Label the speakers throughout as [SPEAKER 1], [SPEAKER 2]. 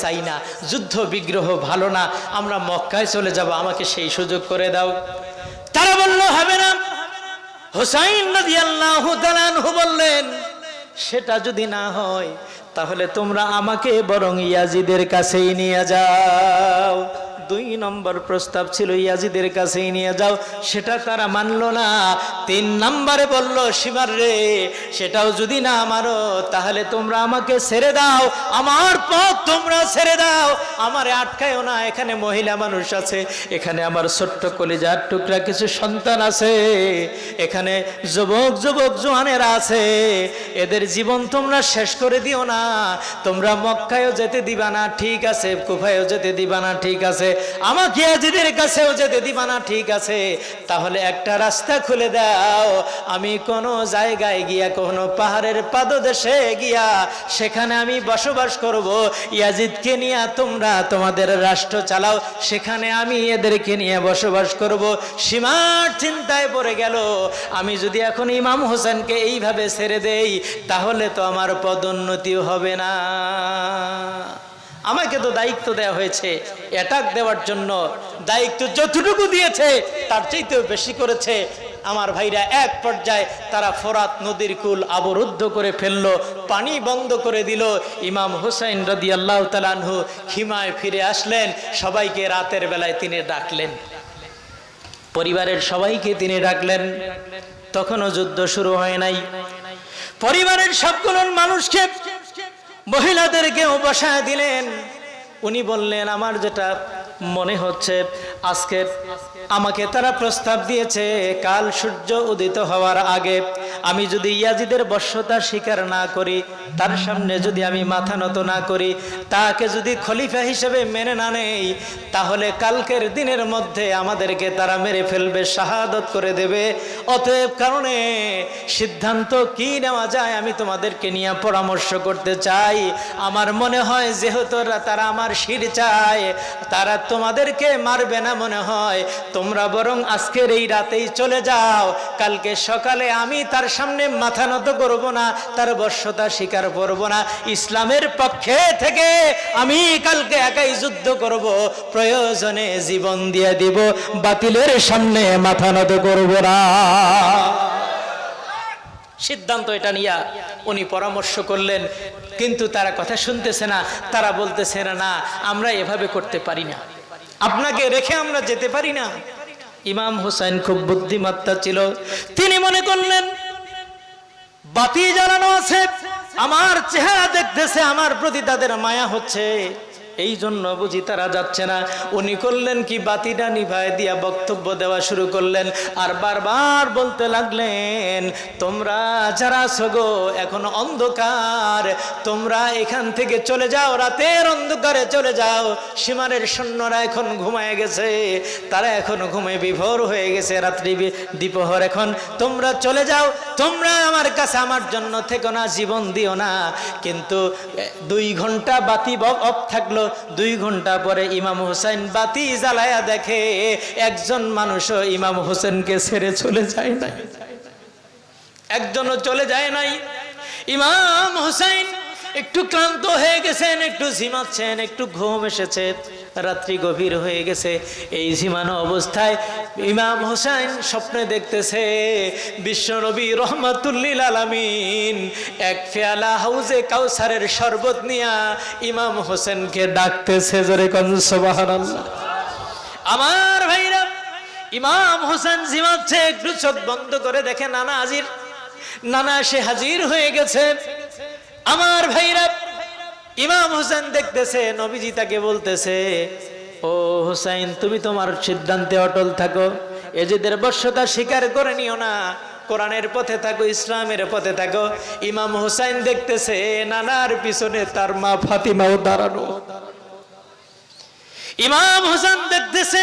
[SPEAKER 1] চাই না, যুদ্ধ বিগ্রহ ভালো না, আমরা মক্কায় চলে যাব, আমাকে সেই সুযোগ করে দাও। তারা বলল হবে না। হুসাইন রাদিয়াল্লাহু তাআলা আনহু বললেন, সেটা যদি না হয় তাহলে তোমরা আমাকে বরং ইয়াজিদের কাছেই নিয়ে যাও। 2 নম্বর প্রস্তাব ছিল ইয়াজিদের কাছেই নিয়ে যাও, সেটা তারা মানলো না। 3 নম্বরে বলল, শিমার রে, সেটাও যদি না মানো তাহলে তোমরা আমাকে ছেড়ে দাও, আমার পথ তোমরা ছেড়ে দাও, আমারে আটকায়ও না, এখানে মহিলা মানুষ আছে, এখানে আমার ছোট্ট কলিজার টুকরা কিছু সন্তান আছে, এখানে যুবক জওয়ানেরা আছে, এদের জীবন তোমরা শেষ করে দিও না। তোমরা মক্কায়ও যেতে দিবা না, ঠিক আছে, কুফায়ও যেতে দিবা না, ঠিক আছে, আমাকে ইয়াজিদের কাছেও যেতে দিবা না, ঠিক আছে, তাহলে একটা রাস্তা খুলে দাও, আমি কোনো জায়গায় গিয়া, কোনো পাহাড়ের পাদদেশে গিয়া সেখানে আমি বসবাস করব, ইয়াজিদকে নিয়ে তোমরা তোমাদের রাষ্ট্র চালাও, সেখানে আমি এদেরকে নিয়ে বসবাস করব। সীমার চিন্তায় পড়ে গেল, আমি যদি এখন ইমাম হোসেনকে এইভাবে ছেড়ে দেই তাহলে তো আমার পদোন্নতিও হবে না। আমাকে তো দায়িত্ব দেওয়া হয়েছে অ্যাটাক দেওয়ার জন্য, দায়িত্ব যতটুকু দিয়েছে তার চাইতেও বেশি করেছে। আমার ভাইরা এক পর্যায়ে তারা ফোরাত নদীর কুল অবরুদ্ধ করে ফেললো, পানি বন্ধ করে দিল। ইমাম হুসাইন রাদিয়াল্লাহু তাআলা আনহু খিমায় ফিরে আসলেন, সবাইকে রাতের বেলায় তিনি ডাকলেন, পরিবারের সবাইকে তিনি ডাকলেন। তখনও যুদ্ধ শুরু হয় নাই। পরিবারের সবগুলো মানুষকে, মহিলাদেরকেও বসায় দিলেন। উনি বললেন, আমার যেটা মনে হচ্ছে, আজকে আমাকে তারা প্রস্তাব দিয়েছে, কাল সূর্য উদিত হওয়ার আগে আমি যদি ইয়াজিদের বশ্যতা স্বীকার না করি, তার সামনে যদি আমি মাথা নত না করি, তাকে যদি খলিফা হিসেবে মেনে না নেই, তাহলে কালকের দিনের মধ্যে আমাদেরকে তারা মেরে ফেলবে, শাহাদত করে দেবে। অতএব কারণে সিদ্ধান্ত কি নেওয়া যায় আমি তোমাদেরকে নিয়ে পরামর্শ করতে চাই। আমার মনে হয় যেহেতু তারা আমার শির চায়, তারা তোমাদেরকে মারবে না মনে হয়, তোমরা বরং আজকের এই রাতেই চলে যাও, কালকে সকালে আমি তার সামনে মাথা নত করব না, তার বশ্যতা স্বীকার করব না, ইসলামের পক্ষে থেকে আমি কালকে একাই যুদ্ধ করব, প্রয়োজনে জীবন দিয়ে দিব, বাতিলের সামনে মাথা নত করব না। সিদ্ধান্ত এটা নিয়ে উনি পরামর্শ করলেন, কিন্তু তারা কথা শুনতেছে না। তারা বলতেছে না, আমরা এভাবে করতে পারি না, আপনাকে রেখে আমরা যেতে পারি না। ইমাম হুসাইন খুব বুদ্ধিমত্তা ছিল, তিনি মনে করলেন বাতি জ্বালানো আছে, আমার চেহারা দেখতেছে, আমার প্রতি তাদের মায়া হচ্ছে, এই জন্য বুঝি তারা যাচ্ছে না। উনি করলেন কি, বাতিটা নিভায় দিয়া বক্তব্য দেওয়া শুরু করলেন, আর বারবার বলতে লাগলেন, তোমরা যারা আছো গো, এখন অন্ধকার, তোমরা এখান থেকে চলে যাও, রাতের অন্ধকারে চলে যাও, সীমারের সৈন্যরা এখন ঘুমায় গেছে, তারা এখন ঘুমে বিভোর হয়ে গেছে, রাত্রি দ্বিপ্রহর, এখন তোমরা চলে যাও, তোমরা আমার কাছে আমার জন্য থেকো না, জীবন দিও না। কিন্তু 2 ঘন্টা বাতি অফ থাকলো, 2 ঘন্টা পরে ইমাম হুসাইন বাতি জ্বালায়া দেখে একজন মানুষও ইমাম হোসেনকে ছেড়ে চলে যায় নাই, একজনও চলে যায় নাই। ইমাম হুসাইন একটু ক্লান্ত হয়ে গেছেন, একটু ঝিমাচ্ছেন, একটু ঘুম এসেছে, রাত্রি গভীর হয়ে গেছে। এই ঝিমানো অবস্থায় ইমাম হুসাইন স্বপ্নে দেখতেছে বিশ্বনবী রহমাতুল্লিল আলামিন এক পেয়ালা হাউজে কাউসারের শরবত নিয়া ইমাম হোসেনকে ডাকতেছে, জোরে কোন সুবহানাল্লাহ। আমার ভাইরা, ইমাম হোসেন ঝিমাচ্ছে, একটু চোখ বন্ধ করে দেখে নানা হাজির, নানা সে হাজির হয়ে গেছে। আমার ভাইরা, ইমাম হোসেন দেখতেছে নবীজি তাকে বলতেছে, ও হোসাইন, তুমি তোমার সিদ্ধান্তে অটল থাকো, এজিদের বশ্যতা স্বীকার করে নিও না, কোরআনের পথে থাকো, ইসলামের পথে থাকো। ইমাম হোসাইন দেখতেছে নানার পিছনে তার মা ফাতিমাও দাঁড়ানো। ইমাম হোসেন দেখতেছে,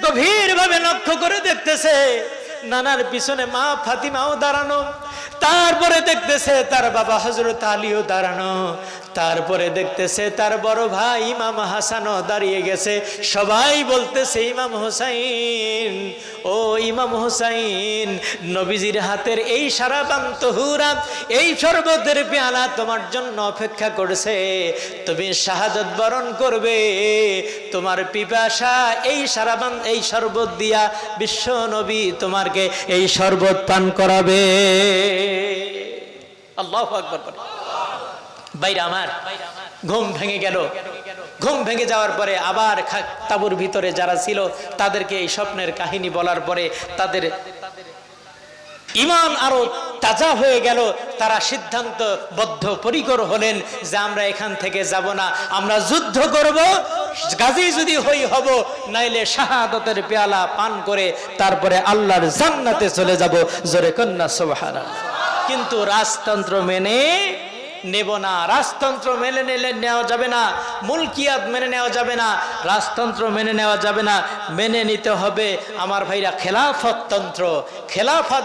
[SPEAKER 1] গভীর ভাবে লক্ষ্য করে দেখতেছে নানার পিছনে মা ফাতিমাও দাঁড়ানো, তারপরে দেখতেছে তার বাবা হযরত আলীও দাঁড়ানো, তারপরে দেখতেছে তার বড় ভাই ইমাম হাসানও দাঁড়িয়ে গেছে। সবাই বলতেছে ইমাম হোসাইন, ও ইমাম হোসাইন, নবীজির হাতের এই সারাবান তহুরা, এই শরবতের পেয়ালা তোমার জন্য অপেক্ষা করছে, তুমি শাহাদাত বরণ করবে, তোমার পিপাসা এই সারাবান এই শরবত দিয়া বিশ্ব নবী তোমাকে এই শরবত পান করাবে। আল্লাহু আকবার। বাইরে আমার ঘুম ভেঙে গেল। ঘুম ভেঙে যাওয়ার পরে আবার তাঁবুর ভিতরে যারা ছিল তাদেরকে এই স্বপ্নের কাহিনী বলার পরে তাদের ঈমান আরো তাজা হয়ে গেল। তারা সিদ্ধান্ত বদ্ধপরিকর হলেন যে আমরা এখান থেকে যাব না, আমরা যুদ্ধ করব, গাজী যদি হব, নাইলে শাহাদাতের পেয়ালা পান করে তারপরে আল্লাহর জান্নাতে চলে যাব। জোরে কন্যা সুবহানাল্লাহ। কিন্তু রাজতন্ত্র মেনে নেব না, রাজতন্ত্র মেনে নেওয়া যাবে না, মুলকিয়াত মেনে নেওয়া যাবে না, রাজতন্ত্র মেনে নেওয়া যাবে না, মেনে নিতে হবে আমার ভাইরা খেলাফত তন্ত্র। খেলাফত